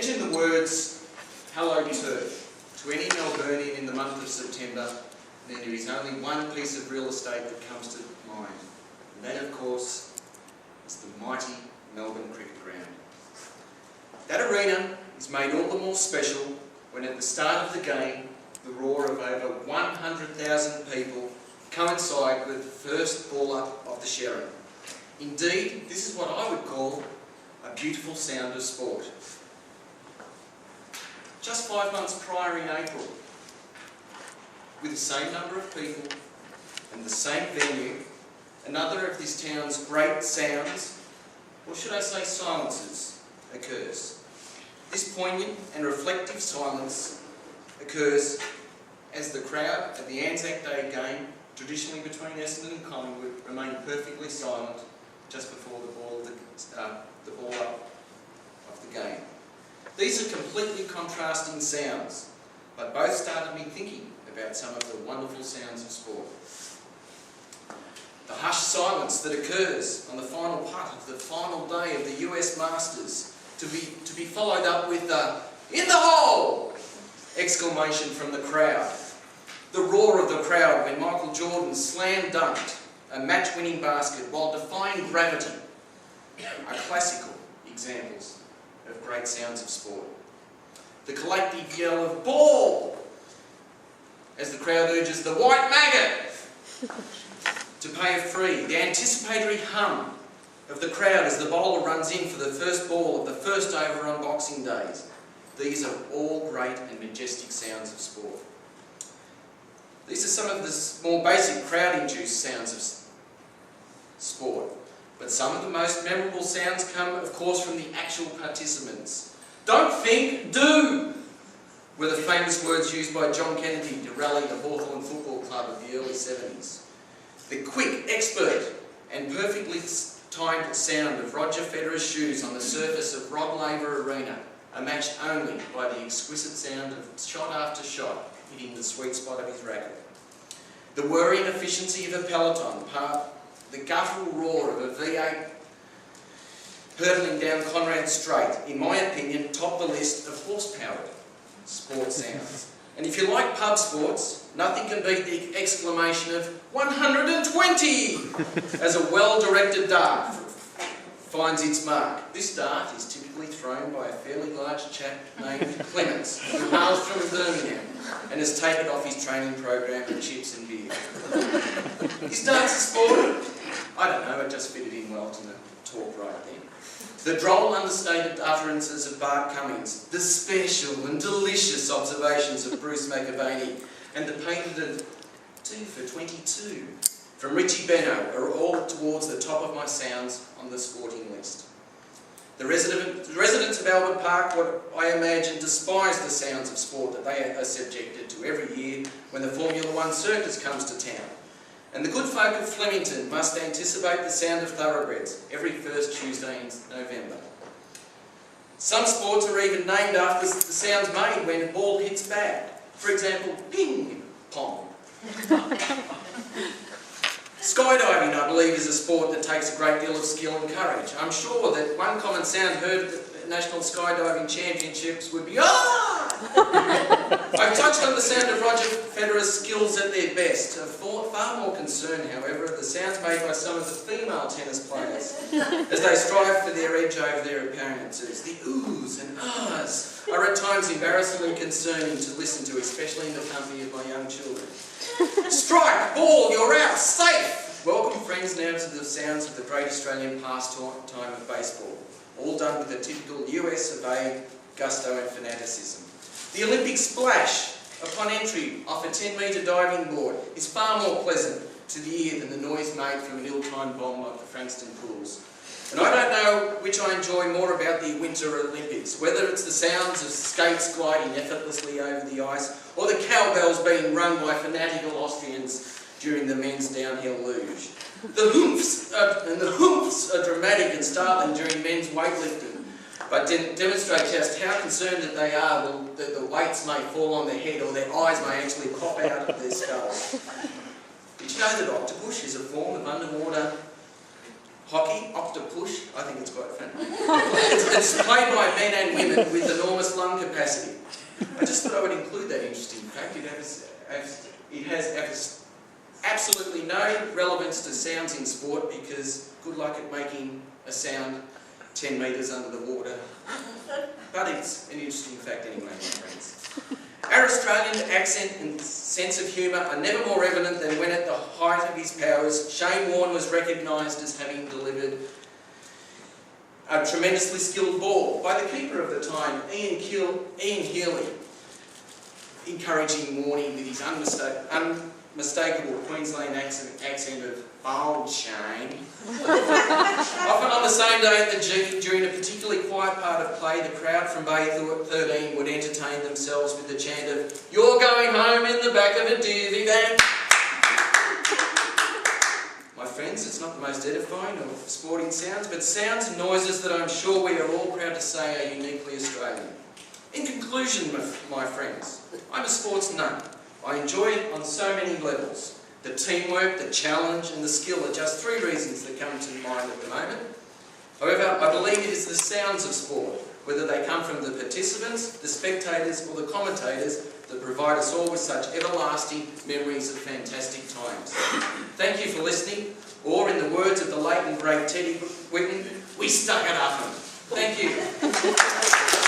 Imagine the words, "Hello Turf," to any Melburnian in the month of September, and there is only one piece of real estate that comes to mind. And that, of course, is the mighty Melbourne Cricket Ground. That arena is made all the more special when at the start of the game, the roar of over 100,000 people coincide with the first ball up of the sherry. Indeed, this is what I would call a beautiful sound of sport. Just 5 months prior in April, with the same number of people and the same venue, another of this town's great sounds, or should I say silences, occurs. This poignant and reflective silence occurs as the crowd at the Anzac Day game, traditionally between Essendon and Collingwood, remain perfectly silent just before the ball up of the game. These are completely contrasting sounds, but both started me thinking about some of the wonderful sounds of sport. The hushed silence that occurs on the final putt of the final day of the US Masters, to be followed up with the "in the hole" exclamation from the crowd. The roar of the crowd when Michael Jordan slam dunked a match-winning basket while defying gravity are classical examples of great sounds of sport. The collective yell of "ball" as the crowd urges the white maggot to pay a free. The anticipatory hum of the crowd as the bowler runs in for the first ball of the first over on Boxing Days. These are all great and majestic sounds of sport. These are some of the more basic crowd-induced sounds of sport, but some of the most memorable sounds come, of course, from the actual participants. "Don't think, do," were the famous words used by John Kennedy to rally the Hawthorn Football Club of the early 70s. The quick, expert and perfectly timed sound of Roger Federer's shoes on the surface of Rod Laver Arena are matched only by the exquisite sound of shot after shot hitting the sweet spot of his racket. The whirring efficiency of a peloton, the guttural roar of a V8 hurtling down Conrad Straight, in my opinion, top the list of horse-powered sports sounds. And if you like pub sports, nothing can beat the exclamation of 120 as a well-directed dart finds its mark. This dart is typically thrown by a fairly large chap named Clements, who hails from Birmingham and has taken off his training program of chips and beer. His darts are sport? I don't know, it just fitted in well to the talk right then. The droll, understated utterances of Bart Cummings, the special and delicious observations of Bruce McAvaney, and the patented 2 for 22 from Richie Benno are all towards the top of my sounds on the sporting list. The residents of Albert Park, what I imagine, despise the sounds of sport that they are subjected to every year when the Formula One circus comes to town. And the good folk of Flemington must anticipate the sound of thoroughbreds every first Tuesday in November. Some sports are even named after the sounds made when a ball hits bad. For example, ping pong. Skydiving, I believe, is a sport that takes a great deal of skill and courage. I'm sure that one common sound heard at the National Skydiving Championships would be "ah!" I've touched on the sound of Roger Federer's skills at their best. Of far more concern, however, are the sounds made by some of the female tennis players as they strive for their edge over their opponents. The oohs and ahs are at times embarrassingly concerning to listen to, especially in the company of my young children. Strike, ball, you're out, safe! Welcome, friends, now to the sounds of the great Australian pastime of baseball, all done with a typical US of A gusto and fanaticism. The Olympic splash upon entry off a 10-metre diving board is far more pleasant to the ear than the noise made from an ill-timed bomb like the Frankston pools. And I don't know which I enjoy more about the Winter Olympics, whether it's the sounds of skates gliding effortlessly over the ice or the cowbells being rung by fanatical Austrians during the men's downhill luge. The hoofs are dramatic and startling during men's weightlifting, but demonstrate just how concerned that they are that the weights may fall on their head or their eyes may actually pop out of their skulls. Did you know that octopus is a form of underwater hockey, octopush, I think it's quite fun. It's played by men and women with enormous lung capacity. I just thought I would include that interesting fact. It has absolutely no relevance to sounds in sport because good luck at making a sound 10 metres under the water. But it's an interesting fact anyway, my friends. Our Australian accent and sense of humour are never more evident than when at the height of his powers, Shane Warne was recognised as having delivered a tremendously skilled ball by the keeper of the time, Ian Healy, encouraging Warney with his unmistakable Queensland accent of "Bold Shane." Often on the same day at the G, during a particularly quiet part of play, the crowd from Bay 13 would entertain themselves with the chant of "You're going home in the back of a divvy van." My friends, it's not the most edifying of sporting sounds, but sounds and noises that I'm sure we are all proud to say are uniquely Australian. In conclusion, my friends, I'm a sports nut. I enjoy it on so many levels. The teamwork, the challenge and the skill are just three reasons that come to mind at the moment. However, I believe it is the sounds of sport, whether they come from the participants, the spectators or the commentators, that provide us all with such everlasting memories of fantastic times. Thank you for listening, or in the words of the late and great Teddy Whitten, we stuck it up 'em. Thank you.